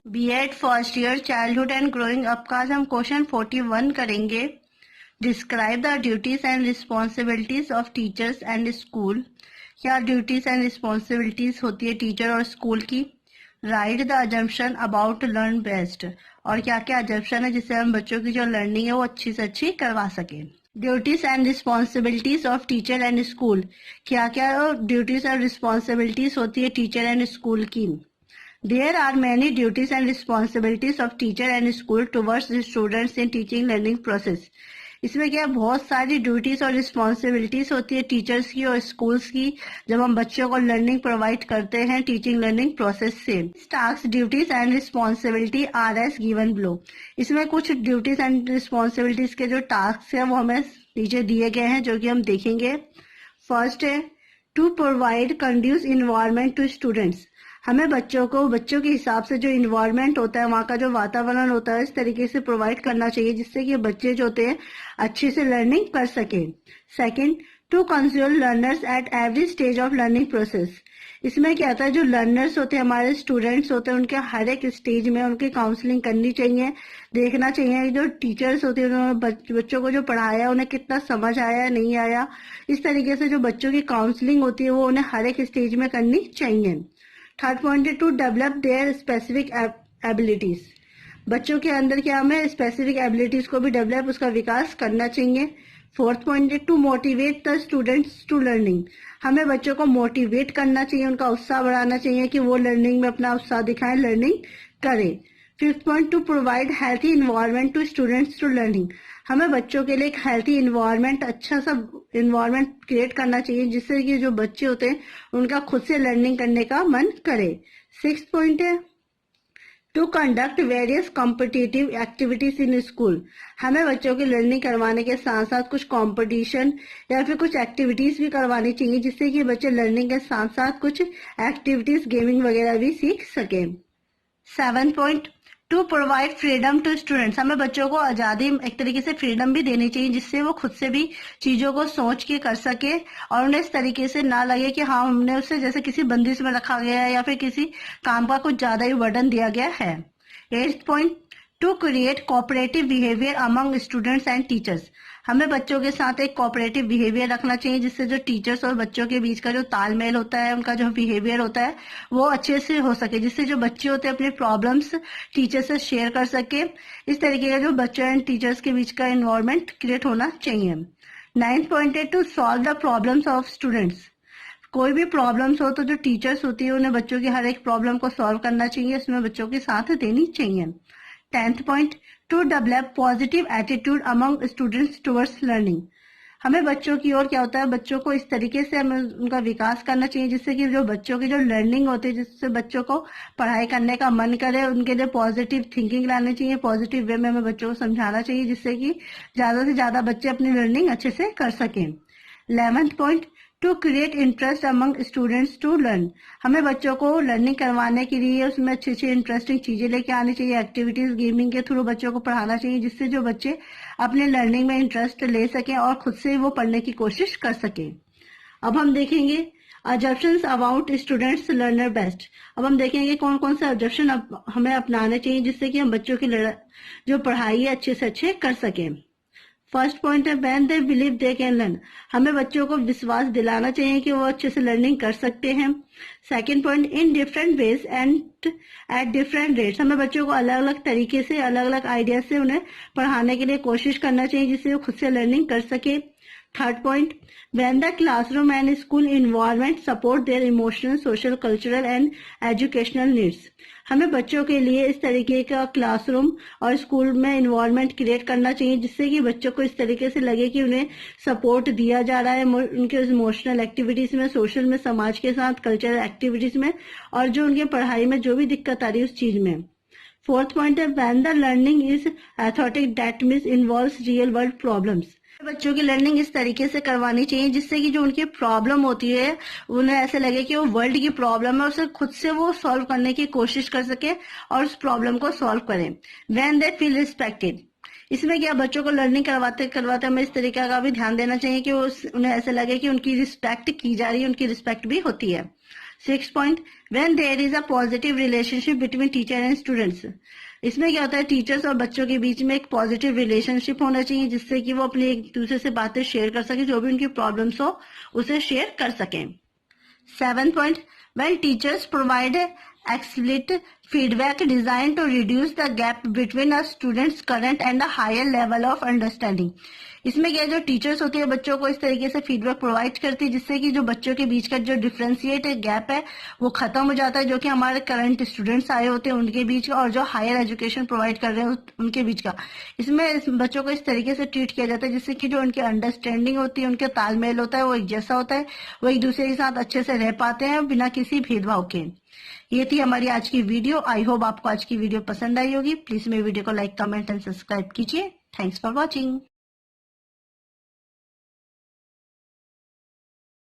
BEd first year childhood and growing up का आज हम क्वेश्चन 41 करेंगे। Describe the duties and responsibilities of teachers and school. क्या duties and responsibilities होती है टीचर और स्कूल की। Write the assumption about learn best. और क्या क्या अजम्पशन है जिससे हम बच्चों की जो लर्निंग है वो अच्छी से अच्छी करवा सकें। Duties and responsibilities of teacher and school. क्या क्या ड्यूटीज और रिस्पॉन्सिबिलिटीज होती है टीचर एंड स्कूल की। There are many duties and responsibilities of teacher and school towards the students in teaching learning process. इसमें क्या बहुत सारी ड्यूटीज और रिस्पॉन्सिबिलिटीज होती है टीचर्स की और स्कूल्स की जब हम बच्चों को लर्निंग प्रोवाइड करते हैं टीचिंग लर्निंग प्रोसेस से। Task duties and responsibility R S given below. इसमें कुछ ड्यूटीज एंड रिस्पॉन्सिबिलिटीज के जो टास्क है वो हमें नीचे दिए गए हैं जो कि हम देखेंगे। फर्स्ट है to provide conducive environment to students. हमें बच्चों के हिसाब से जो इन्वायरमेंट होता है वहाँ का जो वातावरण होता है इस तरीके से प्रोवाइड करना चाहिए जिससे कि बच्चे जो होते हैं अच्छे से लर्निंग कर सके। Second, to console learners at every stage of learning process. इसमें क्या होता है जो लर्नर्स होते हैं हमारे स्टूडेंट्स होते हैं उनके हर एक स्टेज में उनकी काउंसलिंग करनी चाहिए। देखना चाहिए जो टीचर्स होते हैं उन्होंने बच्चों को जो पढ़ाया उन्हें कितना समझ आया नहीं आया। इस तरीके से जो बच्चों की काउंसलिंग होती है वो उन्हें हर एक स्टेज में करनी चाहिए। थर्ड पॉइंट है to develop their specific abilities. बच्चों के अंदर क्या हमें स्पेसिफिक एबिलिटीज को भी डेवलप उसका विकास करना चाहिए। फोर्थ पॉइंट है to motivate the students to learning. हमें बच्चों को मोटिवेट करना चाहिए उनका उत्साह बढ़ाना चाहिए कि वो लर्निंग में अपना उत्साह दिखाएं लर्निंग करें। Fifth point to provide healthy environment to students to learning. हमें बच्चों के लिए एक हेल्थी इन्वायरमेंट अच्छा सा इन्वायरमेंट क्रिएट करना चाहिए जिससे कि जो बच्चे होते हैं उनका खुद से लर्निंग करने का मन करे। सिक्स पॉइंट है to conduct various competitive activities in school. हमें बच्चों की लर्निंग करवाने के साथ साथ कुछ कंपटीशन या फिर कुछ एक्टिविटीज भी करवानी चाहिए जिससे कि बच्चे लर्निंग के साथ साथ कुछ एक्टिविटीज गेमिंग वगैरह भी सीख सके। Seven point to provide freedom to students. हमें बच्चों को आजादी एक तरीके से फ्रीडम भी देनी चाहिए जिससे वो खुद से भी चीजों को सोच के कर सके और उन्हें इस तरीके से ना लगे कि हाँ हमने उसे जैसे किसी बंदिश में रखा गया है या फिर किसी काम का कुछ ज्यादा ही बर्डन दिया गया है। Eighth point to create cooperative behaviour among students and teachers. हमें बच्चों के साथ एक कोऑपरेटिव बिहेवियर रखना चाहिए जिससे जो टीचर्स और बच्चों के बीच का जो तालमेल होता है उनका जो बिहेवियर होता है वो अच्छे से हो सके जिससे जो बच्चे होते हैं अपने प्रॉब्लम्स टीचर से शेयर कर सके। इस तरीके का जो बच्चों एंड टीचर्स के बीच का इन्वायरमेंट क्रिएट होना चाहिए। नाइन्थ पॉइंट है to solve the problems of students. कोई भी प्रॉब्लम्स हो तो जो टीचर्स होती है उन्हें बच्चों की हर एक प्रॉब्लम को सॉल्व करना चाहिए इसमें बच्चों के साथ देनी चाहिए। Tenth point two develop positive attitude among students towards learning. हमें बच्चों की ओर क्या होता है बच्चों को इस तरीके से हमें उनका विकास करना चाहिए जिससे कि जो बच्चों की जो लर्निंग होती है जिससे बच्चों को पढ़ाई करने का मन करे उनके लिए पॉजिटिव थिंकिंग लानी चाहिए। पॉजिटिव वे में हमें बच्चों को समझाना चाहिए जिससे कि ज्यादा से ज्यादा बच्चे अपनी लर्निंग अच्छे से कर सकें। 11th point to create interest among students to learn. हमें बच्चों को लर्निंग करवाने के लिए उसमें अच्छी अच्छी इंटरेस्टिंग चीजें लेके आनी चाहिए। एक्टिविटीज गेमिंग के थ्रू बच्चों को पढ़ाना चाहिए जिससे जो बच्चे अपने लर्निंग में इंटरेस्ट ले सकें और खुद से वो पढ़ने की कोशिश कर सकें। अब हम देखेंगे assumptions about students learner best. अब हम देखेंगे कौन कौन से अजम्पशन हमें अपनाने चाहिए जिससे कि हम बच्चों की जो पढ़ाई है अच्छे से अच्छे कर सकें। फर्स्ट पॉइंट है when they believe they can learn. हमें बच्चों को विश्वास दिलाना चाहिए कि वो अच्छे से लर्निंग कर सकते हैं। Second point in different ways and at different rates. हमें बच्चों को अलग अलग तरीके से अलग अलग आइडिया से उन्हें पढ़ाने के लिए कोशिश करना चाहिए जिससे वो खुद से लर्निंग कर सके। Third point when the classroom and school environment support their emotional social cultural and educational needs. हमें बच्चों के लिए इस तरीके का क्लासरूम और स्कूल में इन्वायरमेंट क्रिएट करना चाहिए जिससे कि बच्चों को इस तरीके से लगे कि उन्हें सपोर्ट दिया जा रहा है उनके इमोशनल एक्टिविटीज में सोशल में समाज के साथ कल्चरल एक्टिविटीज में और जो उनके पढ़ाई में जो भी दिक्कत आ रही है उस चीज में। फोर्थ पॉइंट है when the learning is authentic that means involves real world problems. बच्चों की लर्निंग इस तरीके से करवानी चाहिए जिससे कि जो उनकी प्रॉब्लम होती है उन्हें ऐसे लगे कि वो वर्ल्ड की प्रॉब्लम है उसे खुद से वो सॉल्व करने की कोशिश कर सके और उस प्रॉब्लम को सॉल्व करें। When they feel respected. इसमें क्या बच्चों को लर्निंग करवाते करवाते हमें इस तरीके का भी ध्यान देना चाहिए कि उन्हें ऐसे लगे कि उनकी रिस्पेक्ट की जा रही है उनकी रिस्पेक्ट भी होती है। 6 point, when there is a positive relationship between teacher and students. इसमें क्या होता है, टीचर्स और बच्चों के बीच में एक पॉजिटिव रिलेशनशिप होना चाहिए जिससे कि वो अपने एक दूसरे से बातें शेयर कर सके, जो भी उनकी प्रॉब्लम्स हो उसे शेयर कर सकें। 7 point, when teachers provide explicit feedback designed to reduce the gap between a student's current and a higher level of understanding। इसमें क्या, जो टीचर्स होती है बच्चों को इस तरीके से फीडबैक प्रोवाइड करती है जिससे कि जो बच्चों के बीच का जो डिफरेंशिएट गैप है वो खत्म हो जाता है, जो कि हमारे करंट स्टूडेंट्स आए होते हैं उनके बीच का और जो हायर एजुकेशन प्रोवाइड कर रहे हैं उनके बीच का। इसमें इस बच्चों को इस तरीके से ट्रीट किया जाता है जिससे कि जो उनकी अंडरस्टैंडिंग होती है, उनके तालमेल होता है, वो एक जैसा होता है, वो एक दूसरे के साथ अच्छे से रह पाते हैं बिना किसी भेदभाव के। ये थी हमारी आज की वीडियो। आई होप आपको आज की वीडियो पसंद आई होगी। प्लीज मेरे वीडियो को लाइक, कमेंट एंड सब्सक्राइब कीजिए। Thanks for watching.